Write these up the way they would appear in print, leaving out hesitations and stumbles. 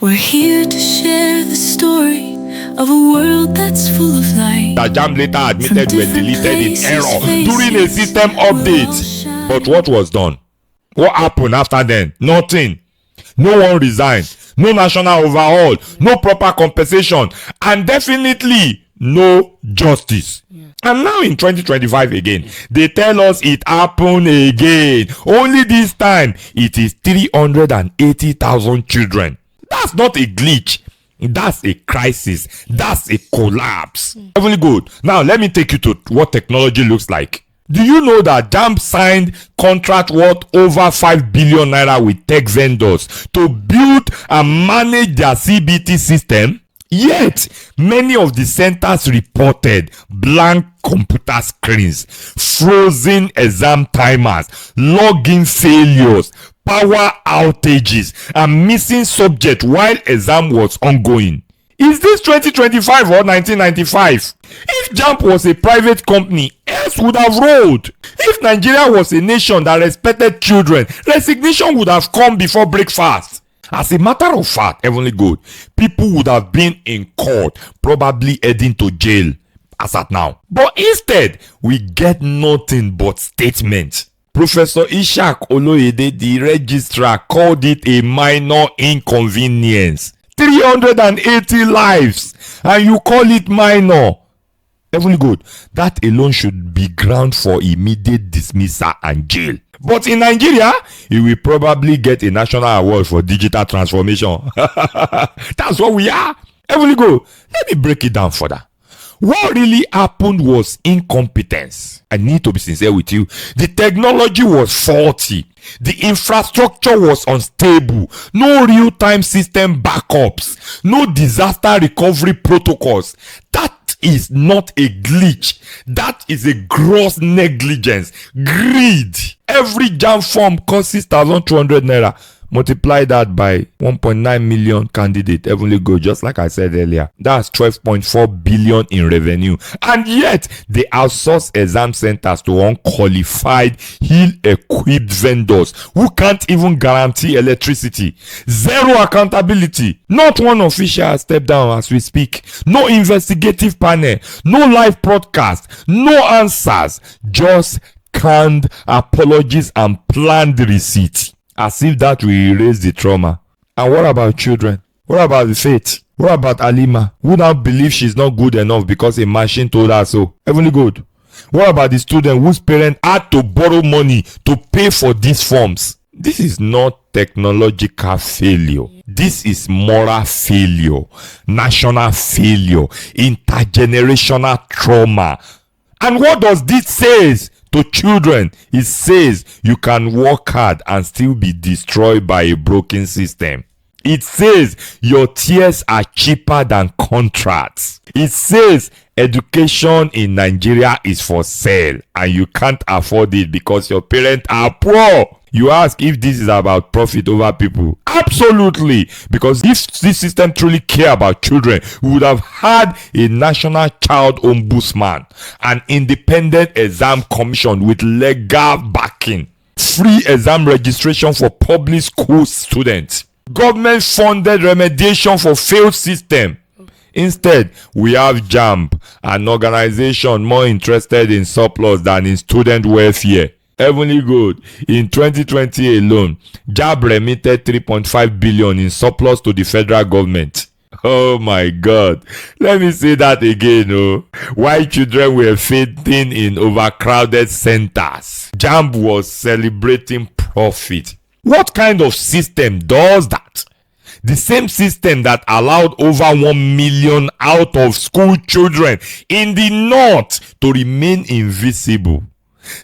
We're here to share the story of a world that's full of light. That JAMB later admitted were deleted in error during a system update. But what was done? What happened after then? Nothing. No one resigned. No national overhaul. No proper compensation. And definitely no justice. And now in 2025 again, they tell us it happened again. Only this time, it is 380,000 children. That's not a glitch. That's a crisis. That's a collapse. Heavenly-Gold. Now, let me take you to what technology looks like. Do you know that JAMB signed contract worth over 5 billion naira with tech vendors to build and manage their CBT system? Yet, many of the centers reported blank computer screens, frozen exam timers, login failures, power outages, and missing subject while exam was ongoing. Is this 2025 or 1995? If JAMB was a private company, else would have rolled. If Nigeria was a nation that respected children, resignation would have come before breakfast. As a matter of fact, Heavenly-Gold, people would have been in court, probably heading to jail as at now. But instead, we get nothing but statements. Professor Ishak Oloyede, the registrar, called it a minor inconvenience. 380 lives, and you call it minor. Heavenly-Gold, that alone should be ground for immediate dismissal and jail. But in Nigeria, he will probably get a national award for digital transformation. That's what we are. Heavenly-Gold, let me break it down further. What really happened was incompetence. I need to be sincere with you. The technology was faulty. The infrastructure was unstable. No real-time system backups. No disaster recovery protocols. That is not a glitch. That is a gross negligence. Greed. Every JAMB form costs 6,200 naira. Multiply that by 1.9 million candidate. Heavenly-Gold, just like I said earlier. That's 12.4 billion in revenue. And yet, they outsource exam centers to unqualified, ill-equipped vendors who can't even guarantee electricity. Zero accountability. Not one official has stepped down as we speak. No investigative panel. No live broadcast. No answers. Just canned apologies and planned receipts. As if that will erase the trauma. And what about children? What about the faith? What about Alima, who now believes she's not good enough because a machine told her so? Heavenly-Gold. What about the student whose parents had to borrow money to pay for these forms? This is not technological failure. This is moral failure, national failure, intergenerational trauma. And what does this say to children? It says you can work hard and still be destroyed by a broken system. It says your tears are cheaper than contracts. It says education in Nigeria is for sale and you can't afford it because your parents are poor. You ask if this is about profit over people. Absolutely. Because if this system truly care about children, we would have had a national child ombudsman, an independent exam commission with legal backing, free exam registration for public school students, government funded remediation for failed system. Instead, we have JAMB, an organization more interested in surplus than in student welfare. Heavenly-Gold, in 2020 alone, JAMB remitted 3.5 billion in surplus to the federal government. Oh my God. Let me say that again. While children were fainting in overcrowded centers, JAMB was celebrating profit. What kind of system does that? The same system that allowed over 1 million out of school children in the north to remain invisible.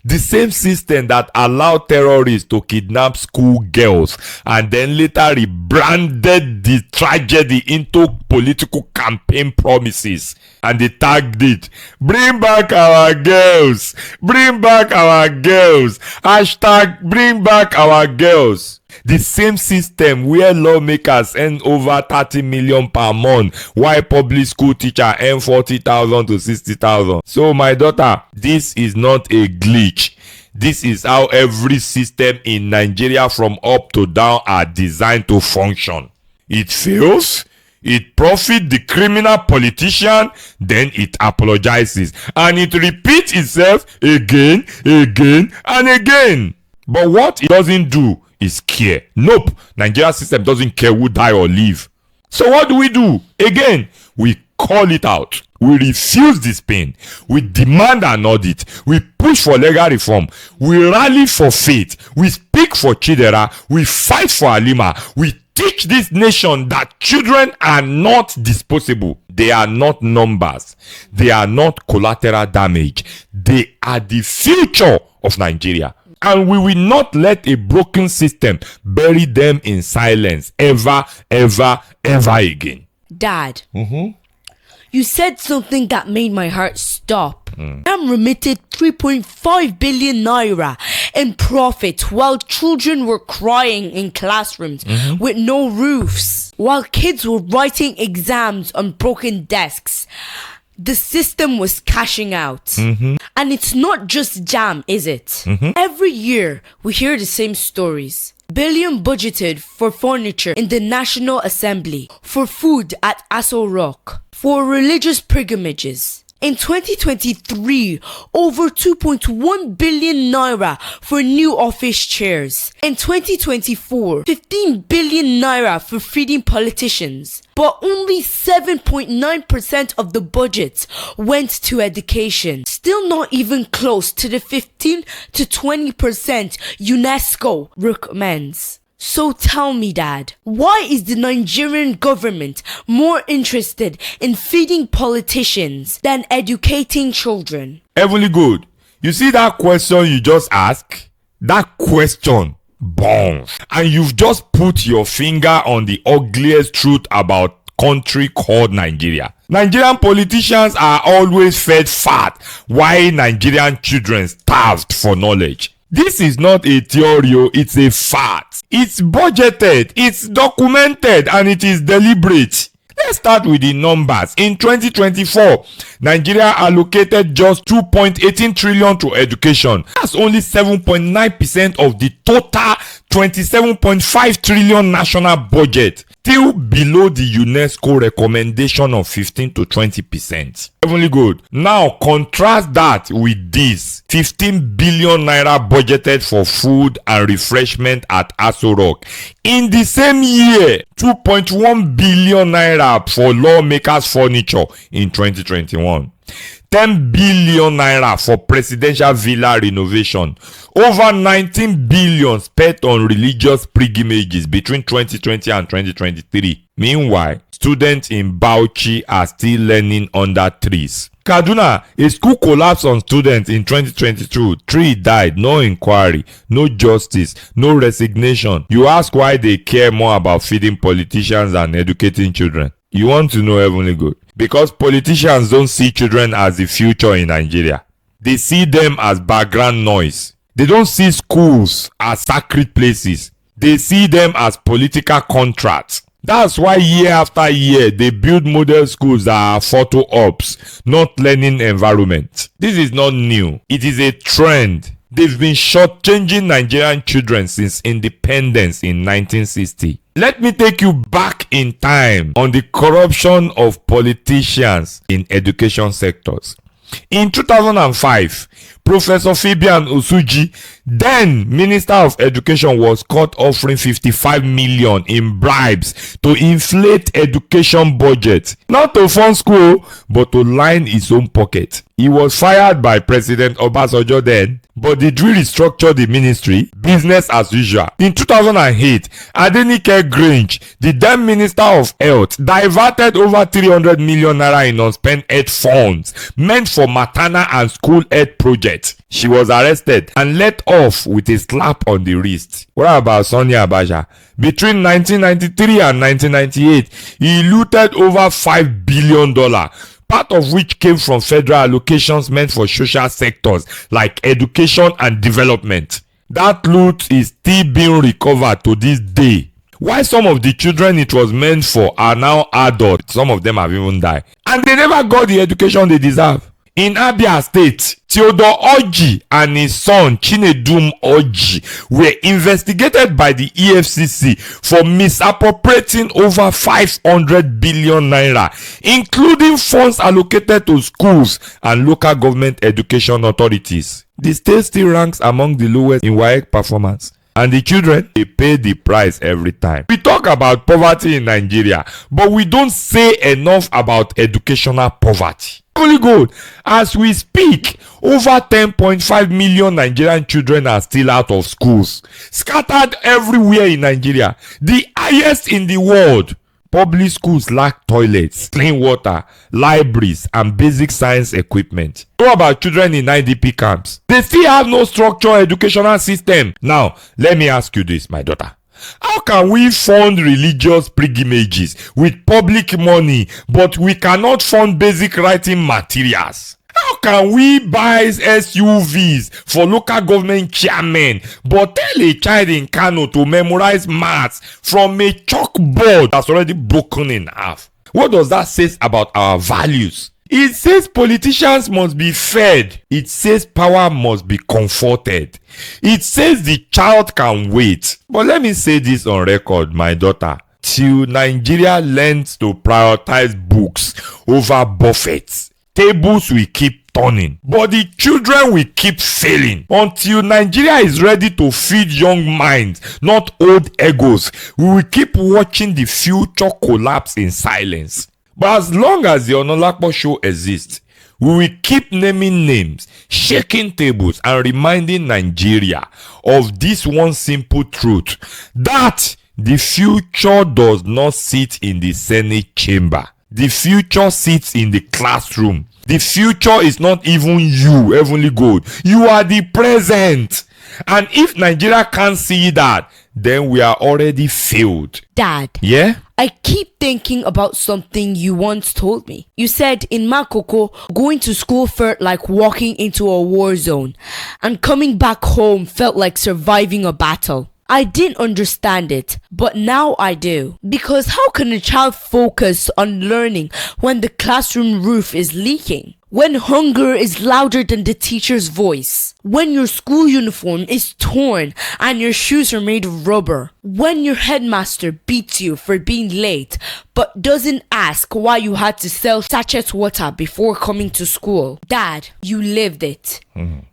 The same system that allowed terrorists to kidnap school girls and then later rebranded the tragedy into political campaign promises. And they tagged it, "Bring back our girls, bring back our girls, hashtag bring back our girls." The same system where lawmakers earn over 30 million per month while public school teachers earn 40,000 to 60,000. So my daughter, this is not a glitch. This is how every system in Nigeria from up to down are designed to function. It fails, it profits the criminal politician, then it apologizes. And it repeats itself again, and again. But what it doesn't do is care. Nope, Nigeria system doesn't care who die or live. So what do? Again, we call it out. We refuse this pain. We demand an audit. We push for legal reform. We rally for faith. We speak for Chidera. We fight for Halima. We teach this nation that children are not disposable. They are not numbers. They are not collateral damage. They are the future of Nigeria. And we will not let a broken system bury them in silence ever again. Dad. You said something that made my heart stop. JAMB remitted 3.5 billion naira in profit while children were crying in classrooms with no roofs. While kids were writing exams on broken desks, the system was cashing out. And it's not just JAMB, is it? Every year we hear the same stories. Billion budgeted for furniture in the National Assembly, for food at Aso Rock, for religious pilgrimages. In 2023, over 2.1 billion naira for new office chairs. In 2024, 15 billion naira for feeding politicians. But only 7.9% of the budget went to education. Still not even close to the 15 to 20% UNESCO recommends. So tell me, Dad, why is the Nigerian government more interested in feeding politicians than educating children? Heavenly-Gold, you see that question you just asked? That question bombs. And you've just put your finger on the ugliest truth about country called Nigeria. Nigerian politicians are always fed fat while Nigerian children starved for knowledge. This is not a theory, it's a fact. It's budgeted, it's documented, and it is deliberate. Let's start with the numbers. In 2024, Nigeria allocated just 2.18 trillion to education. That's only 7.9% of the total 27.5 trillion national budget. Still below the UNESCO recommendation of 15 to 20%. Heavenly-Gold. Now contrast that with this 15 billion naira budgeted for food and refreshment at Aso Rock. In the same year, 2.1 billion naira for lawmakers' furniture in 2021. 10 billion naira for presidential villa renovation. Over 19 billion spent on religious pilgrimages between 2020 and 2023. Meanwhile, students in Bauchi are still learning under trees. Kaduna, a school collapsed on students in 2022. 3 died, no inquiry, no justice, no resignation. You ask why they care more about feeding politicians than educating children. You want to know, Heavenly-Gold? Because politicians don't see children as the future in Nigeria. They see them as background noise. They don't see schools as sacred places. They see them as political contracts. That's why year after year they build model schools that are photo ops, not learning environment. This is not new. It is a trend. They've been shortchanging Nigerian children since independence in 1960. Let me take you back in time on the corruption of politicians in education sectors. In 2005, Professor Fabian Osuji, then Minister of Education, was caught offering 55 million in bribes to inflate education budget, not to fund school, but to line his own pocket. He was fired by President Obasanjo then, but did we restructure the ministry? Business as usual. In 2008, Adenike Grange, the then Minister of Health, diverted over 300 million naira in unspent health funds meant for maternal and school health projects. She was arrested and let off with a slap on the wrist. What about Sonia Abacha? Between 1993 and 1998, he looted over $5 billion. Part of which came from federal allocations meant for social sectors like education and development. That loot is still being recovered to this day. Why some of the children it was meant for are now adults, some of them have even died, and they never got the education they deserve. In Abia State, Theodore Orji and his son Chinedum Orji were investigated by the EFCC for misappropriating over 500 billion naira, including funds allocated to schools and local government education authorities. The state still ranks among the lowest in WAEC performance. And the children, they pay the price every time. We talk about poverty in Nigeria, but we don't say enough about educational poverty. Heavenly-Gold, as we speak, over 10.5 million Nigerian children are still out of schools, scattered everywhere in Nigeria, the highest in the world. Public schools lack toilets, clean water, libraries, and basic science equipment. What about children in IDP camps? They still have no structured educational system. Now, let me ask you this, my daughter. How can we fund religious pilgrimages with public money, but we cannot fund basic writing materials? How can we buy SUVs for local government chairmen, but tell a child in Kano to memorize maths from a chalkboard that's already broken in half? What does that say about our values? It says politicians must be fed. It says power must be comforted. It says the child can wait. But let me say this on record, my daughter. Till Nigeria learns to prioritize books over buffets, tables will keep turning, but the children will keep failing. Until Nigeria is ready to feed young minds, not old egos, we will keep watching the future collapse in silence. But as long as the Onaolapo Show exists, we will keep naming names, shaking tables, and reminding Nigeria of this one simple truth, that the future does not sit in the Senate chamber. The future sits in the classroom. The future is not even you, Heavenly-Gold. You are the present. And if Nigeria can't see that, then we are already failed. Dad. Yeah? I keep thinking about something you once told me. You said in Makoko, going to school felt like walking into a war zone, and coming back home felt like surviving a battle. I didn't understand it, but now I do. Because how can a child focus on learning when the classroom roof is leaking? When hunger is louder than the teacher's voice? When your school uniform is torn and your shoes are made of rubber? When your headmaster beats you for being late but doesn't ask why you had to sell sachet water before coming to school? Dad, you lived it.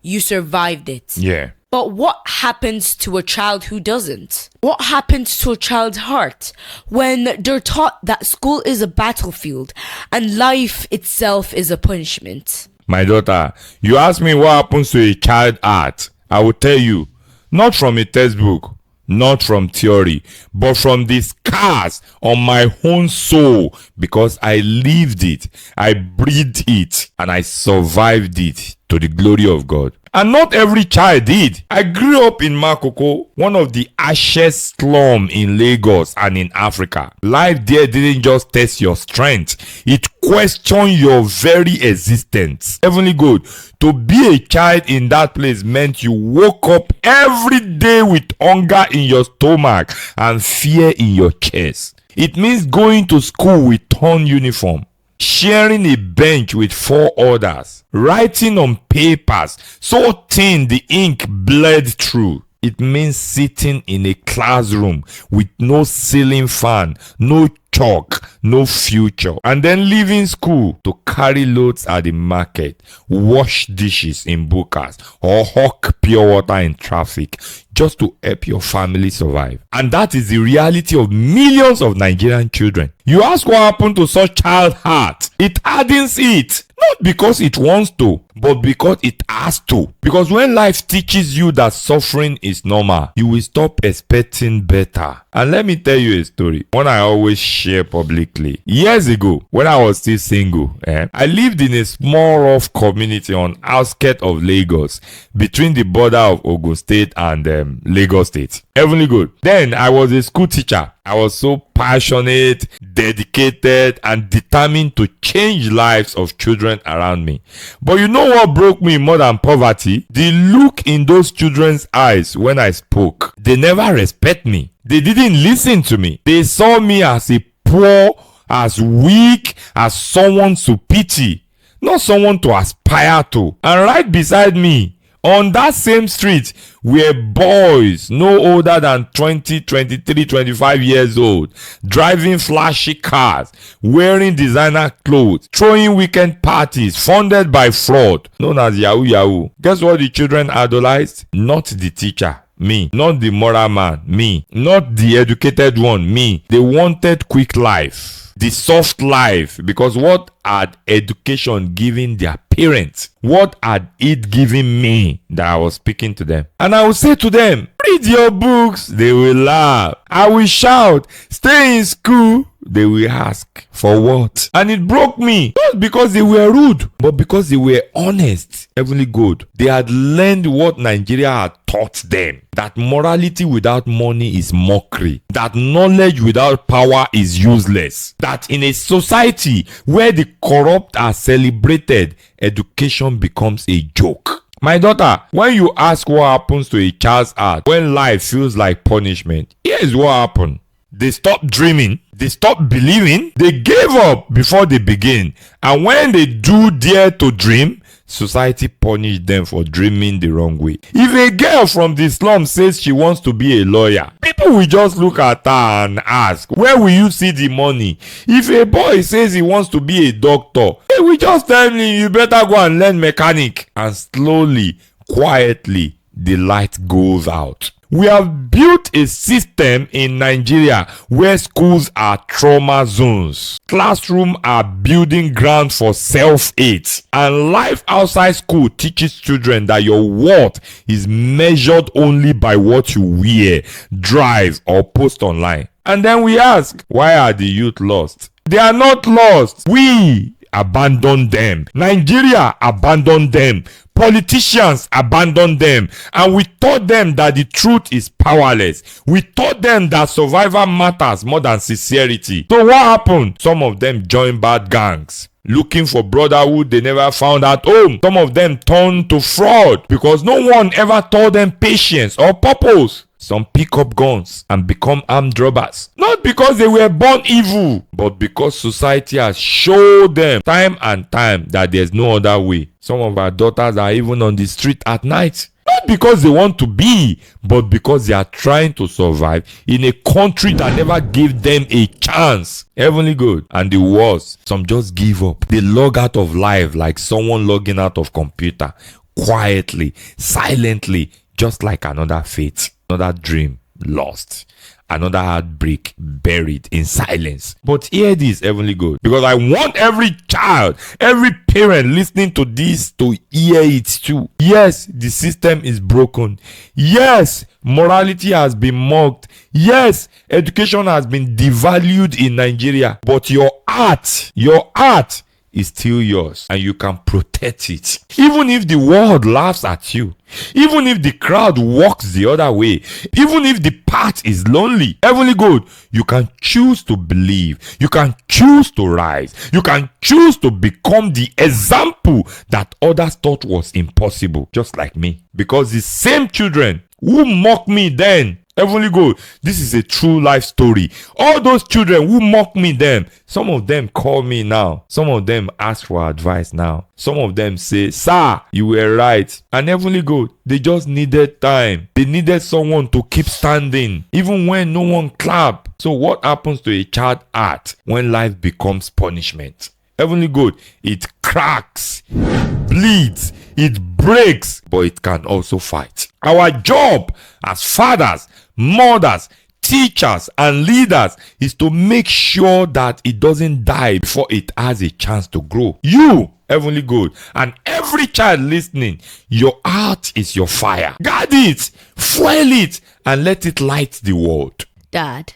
You survived it. Yeah. But what happens to a child who doesn't? What happens to a child's heart when they're taught that school is a battlefield and life itself is a punishment? My daughter, you ask me what happens to a child heart. I will tell you, not from a textbook, not from theory, but from the scars on my own soul, because I lived it, I breathed it, and I survived it to the glory of God. And not every child did. I grew up in Makoko, one of the harshest slums in Lagos and in Africa. Life there didn't just test your strength, it questioned your very existence. Heavenly-Gold, to be a child in that place meant you woke up every day with hunger in your stomach and fear in your chest. It means going to school with torn uniform, sharing a bench with 4 others, writing on papers so thin the ink bled through. It means sitting in a classroom with no ceiling fan, no chalk, no future, and then leaving school to carry loads at the market, wash dishes in bukas, or hawk pure water in traffic just to help your family survive. And that is the reality of millions of Nigerian children. You ask what happened to such child heart? It hardens it. Not because it wants to, but because it has to. Because when life teaches you that suffering is normal, you will stop expecting better. And let me tell you a story, one I always share publicly. Years ago, when I was still single, I lived in a small rough community on outskirts of Lagos, between the border of Ogun State and Lagos State. Heavenly-Gold. Then I was a school teacher. I was so passionate, dedicated, and determined to change lives of children around me. But you know what broke me more than poverty? The look in those children's eyes when I spoke. They never respect me. They didn't listen to me. They saw me as a poor, as weak, as someone to pity. not someone to aspire to. And right beside me, on that same street, were boys no older than 20, 23, 25 years old, driving flashy cars, wearing designer clothes, throwing weekend parties funded by fraud, known as Yahoo Yahoo. Guess what the children idolized? Not the teacher, me. Not the moral man, me. Not the educated one, me. They wanted quick life, the soft life, because what had education given their parents? What had it given me that I was speaking to them? And I will say to them, read your books. They will laugh. I will shout, stay in school. They will ask, for what? And it broke me. Not because they were rude, but because they were honest. Heavenly-Gold. They had learned what Nigeria had taught them. That morality without money is mockery. That knowledge without power is useless. That in a society where the corrupt are celebrated, education becomes a joke. My daughter, when you ask what happens to a child's heart when life feels like punishment, here's what happened. They stopped dreaming. They stopped believing. They gave up before they begin. And when they do dare to dream, society punished them for dreaming the wrong way. If a girl from the slum says she wants to be a lawyer, people will just look at her and ask, where will you see the money? If a boy says he wants to be a doctor, they will just tell him, you better go and learn mechanic. And slowly, quietly, the light goes out. We have built a system in Nigeria where schools are trauma zones. Classrooms are building grounds for self-hate. And life outside school teaches children that your worth is measured only by what you wear, drive, or post online. And then we ask, why are the youth lost? They are not lost. We abandoned them. Nigeria abandoned them. Politicians abandoned them, and we taught them that the truth is powerless. We taught them that survival matters more than sincerity. So what happened? Some of them joined bad gangs, looking for brotherhood they never found at home. Some of them turned to fraud because no one ever taught them patience or purpose. Some pick up guns and become armed robbers. Not because they were born evil, but because society has showed them time and time that there's no other way. Some of our daughters are even on the street at night. Not because they want to be, but because they are trying to survive in a country that never gave them a chance. Heavenly-Gold. And the worst, some just give up. They log out of life like someone logging out of computer. Quietly, silently, just like another fate. Another dream lost, another heartbreak buried in silence. But hear this, Heavenly-Gold, because I want every child, every parent listening to this to hear it too. Yes, the system is broken. Yes, morality has been mocked. Yes, education has been devalued in Nigeria. But your art is still yours, and you can protect it. Even if the world laughs at you, even if the crowd walks the other way, even if the path is lonely, Heavenly-Gold, you can choose to believe. You can choose to rise. You can choose to become the example that others thought was impossible, just like me. Because the same children who mocked me then, Heavenly-Gold, this is a true life story. All those children who mock me then, some of them call me now. Some of them ask for advice now. Some of them say, sir, you were right. And Heavenly-Gold, they just needed time. They needed someone to keep standing, even when no one clapped. So what happens to a child heart when life becomes punishment? Heavenly-Gold, it cracks, it bleeds, it breaks, but it can also fight. Our job as fathers, mothers, teachers, and leaders is to make sure that it doesn't die before it has a chance to grow. You, Heavenly-Gold, and every child listening, your heart is your fire. Guard it, fuel it, and let it light the world. Dad,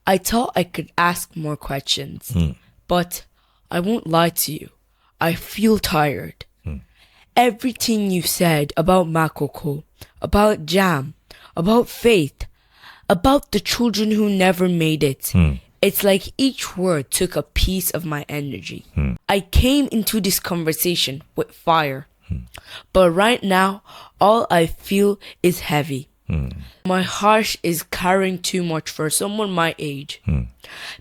I thought I could ask more questions, but I won't lie to you. I feel tired. Everything you said about Makoko, about JAMB, about faith, about the children who never made it, it's like each word took a piece of my energy. I came into this conversation with fire, but right now, all I feel is heavy. My heart is carrying too much for someone my age.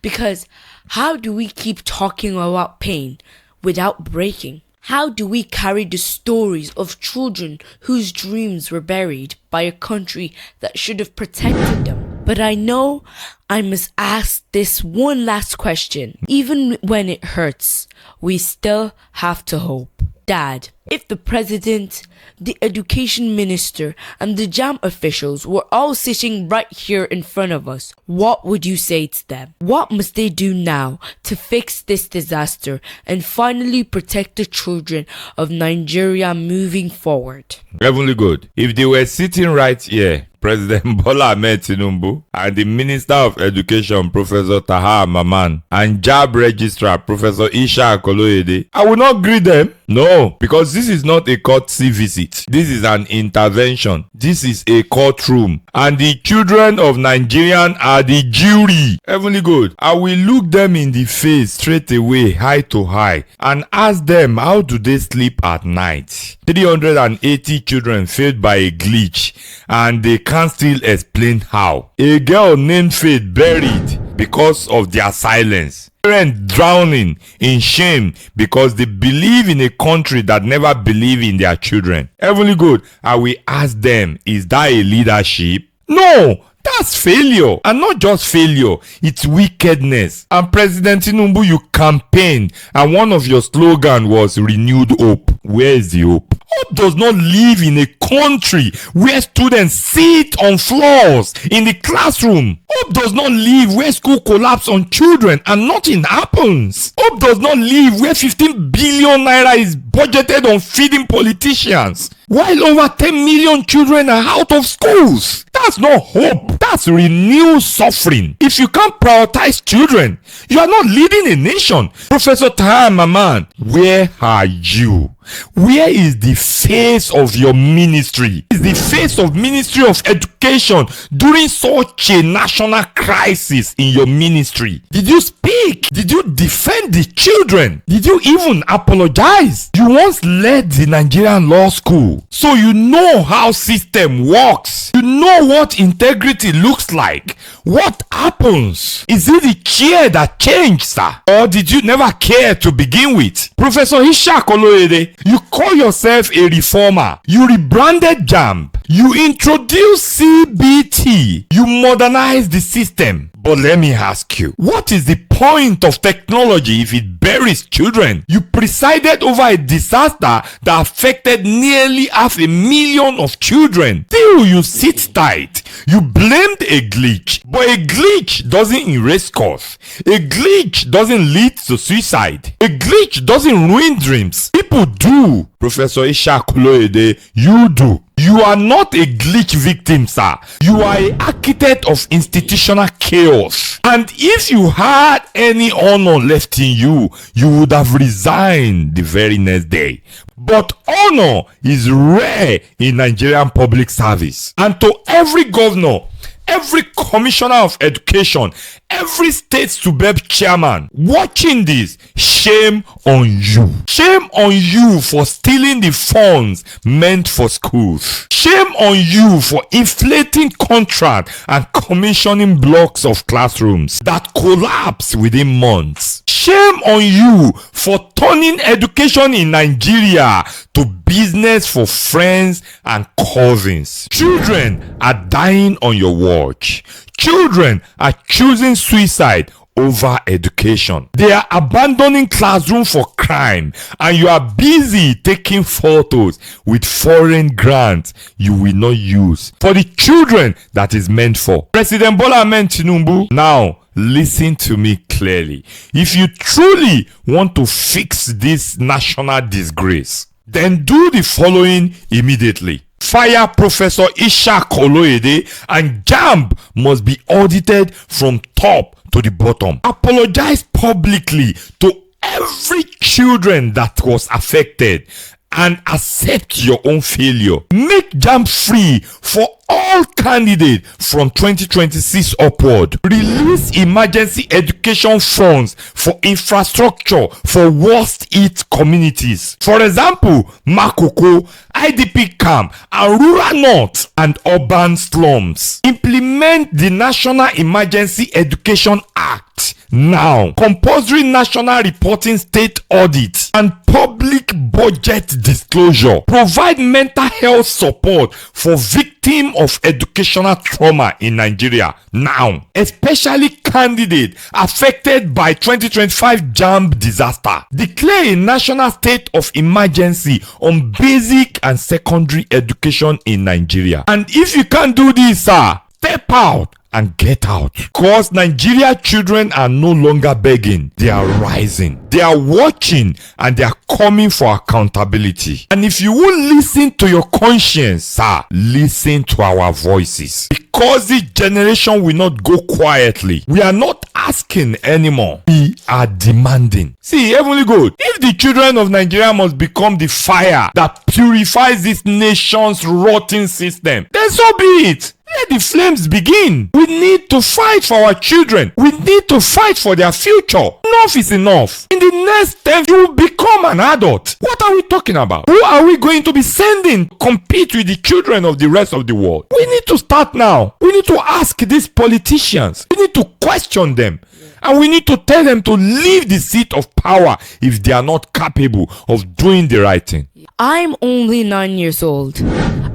Because how do we keep talking about pain without breaking? How do we carry the stories of children whose dreams were buried by a country that should have protected them? But I know I must ask this one last question. Even when it hurts, we still have to hope. Dad, if the president, the education minister, and the JAMB officials were all sitting right here in front of us, what would you say to them? What must they do now to fix this disaster and finally protect the children of Nigeria moving forward? Heavenly-Gold, if they were sitting right here, President Bola Ahmed Tinubu and the Minister of Education, Professor Taha Maman, and JAB Registrar, Professor Isha Koloyede, I will not greet them. No, because this is not a courtesy visit. This is an intervention. This is a courtroom. And the children of Nigerian are the jury. Heavenly-Gold, I will look them in the face straight away, eye to eye, and ask them how do they sleep at night. 380 children failed by a glitch, and they can't still explain how. A girl named Faith buried because of their silence. Parents drowning in shame because they believe in a country that never believe in their children. Heavenly-Gold, I will ask them, is that a leadership? No! That's failure, and not just failure, it's wickedness. And President Tinubu, you campaigned, and one of your slogans was renewed hope. Where is the hope? Hope does not live in a country where students sit on floors in the classroom. Hope does not live where school collapse on children and nothing happens. Hope does not live where 15 billion naira is budgeted on feeding politicians, while over 10 million children are out of schools. That's not hope. That's renewed suffering. If you can't prioritize children, you are not leading a nation. Professor Taha Maman, where are you? Where is the face of your ministry? Is the face of Ministry of Education during such a national crisis in your ministry? Did you speak? Did you defend the children? Did you even apologize? You once led the Nigerian law school, so you know how system works. You know what integrity looks like. What happens? Is it the chair that changed, sir? Or did you never care to begin with? Professor Isha Koloyede, you call yourself a reformer. You rebranded JAMB. You introduced CBT. You modernized the system. But let me ask you, what is the point of technology if it buries children? You presided over a disaster that affected nearly 500,000 of children. Still, you sit tight. You blamed a glitch. But a glitch doesn't erase cause. A glitch doesn't lead to suicide. A glitch doesn't ruin dreams. People do. Professor Isha Koloyede, you do. You are not a glitch victim, sir. You are an architect of institutional chaos. And if you had any honor left in you, you would have resigned the very next day. But honor is rare in Nigerian public service. And to every governor, every commissioner of education, every state SUBEB chairman watching this, shame on you. Shame on you for stealing the funds meant for schools. Shame on you for inflating contracts and commissioning blocks of classrooms that collapse within months. Shame on you for turning education in Nigeria to business for friends and cousins. Children are dying on your watch. Children are choosing suicide over education. They are abandoning classroom for crime, and you are busy taking photos with foreign grants you will not use for the children that is meant for. President Bola Ahmed Tinubu, now listen to me clearly. If you truly want to fix this national disgrace, then do the following immediately. Fire Professor Isha Koloyede, and JAMB must be audited from top to the bottom. Apologize publicly to every children that was affected and accept your own failure. Make JAMB free for all candidates from 2026 upward. Release emergency education funds for infrastructure for worst hit communities. For example, Makoko, IDP camp, and rural north and urban slums. Implement the National Emergency Education Act now. Compulsory national reporting state audits public budget disclosure, provide mental health support for victims of educational trauma in Nigeria now, especially candidates affected by 2025 JAMB disaster. Declare a national state of emergency on basic and secondary education in Nigeria. And if you can't do this, sir, step out and get out, because Nigeria children are no longer begging, they are rising, they are watching, and they are coming for accountability. And if you will listen to your conscience, sir, listen to our voices, because this generation will not go quietly. We are not asking anymore, we are demanding. See, Heavenly-Gold, if the children of Nigeria must become the fire that purifies this nation's rotten system, then so be it. Let the flames begin. We need to fight for our children. We need to fight for their future. Enough is enough. In the next 10, you will become an adult. What are we talking about? Who are we going to be sending to compete with the children of the rest of the world? We need to start now. We need to ask these politicians. We need to question them. And we need to tell them to leave the seat of power if they are not capable of doing the right thing. I'm only 9 years old.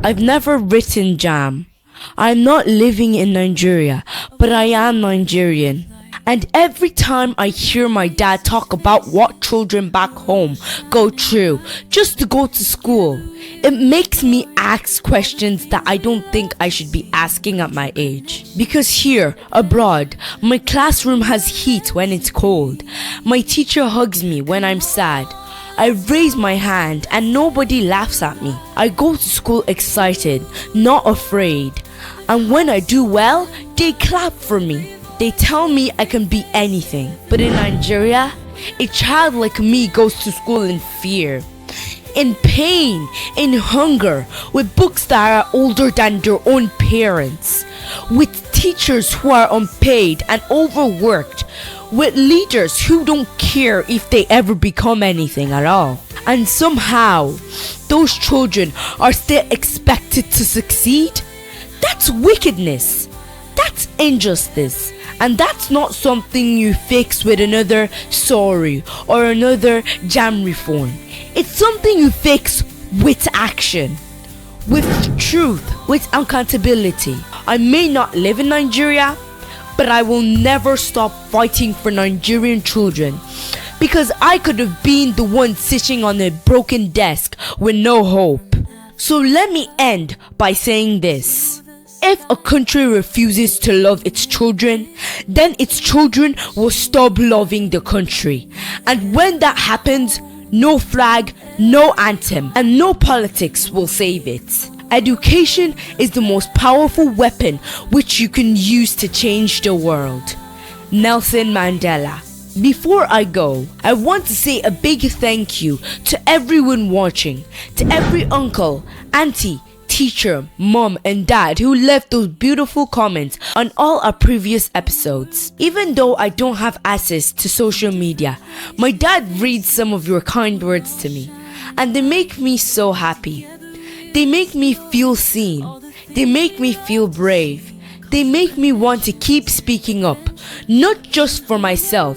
I've never written jam. I'm not living in Nigeria, but I am Nigerian. And every time I hear my dad talk about what children back home go through just to go to school, it makes me ask questions that I don't think I should be asking at my age. Because here, abroad, my classroom has heat when it's cold. My teacher hugs me when I'm sad. I raise my hand and nobody laughs at me. I go to school excited, not afraid. And when I do well, they clap for me. They tell me I can be anything. But in Nigeria, a child like me goes to school in fear, in pain, in hunger, with books that are older than their own parents, with teachers who are unpaid and overworked, with leaders who don't care if they ever become anything at all. And somehow, those children are still expected to succeed? That's wickedness. That's injustice. And that's not something you fix with another sorry or another jam reform. It's something you fix with action, with truth, with accountability. I may not live in Nigeria, but I will never stop fighting for Nigerian children, because I could have been the one sitting on a broken desk with no hope. So let me end by saying this. If a country refuses to love its children, then its children will stop loving the country. And when that happens, no flag, no anthem, and no politics will save it. Education is the most powerful weapon which you can use to change the world. Nelson Mandela. Before I go, I want to say a big thank you to everyone watching, to every uncle, auntie, teacher, mom, and dad who left those beautiful comments on all our previous episodes. Even though I don't have access to social media, my dad reads some of your kind words to me, and they make me so happy. They make me feel seen. They make me feel brave. They make me want to keep speaking up, not just for myself,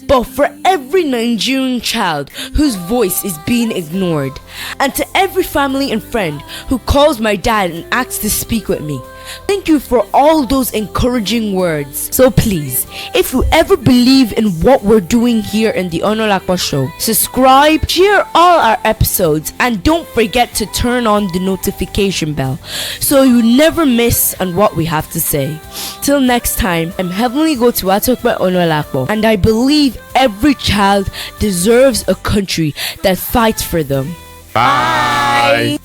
but for every Nigerian child whose voice is being ignored, and to every family and friend who calls my dad and asks to speak with me. Thank you for all those encouraging words. So please, if you ever believe in what we're doing here in the Onaolapo Show, subscribe, share all our episodes, and don't forget to turn on the notification bell so you never miss on what we have to say. Till next time, I'm Heavenly-Gold Tiwatope Onaolapo, and I believe every child deserves a country that fights for them. Bye.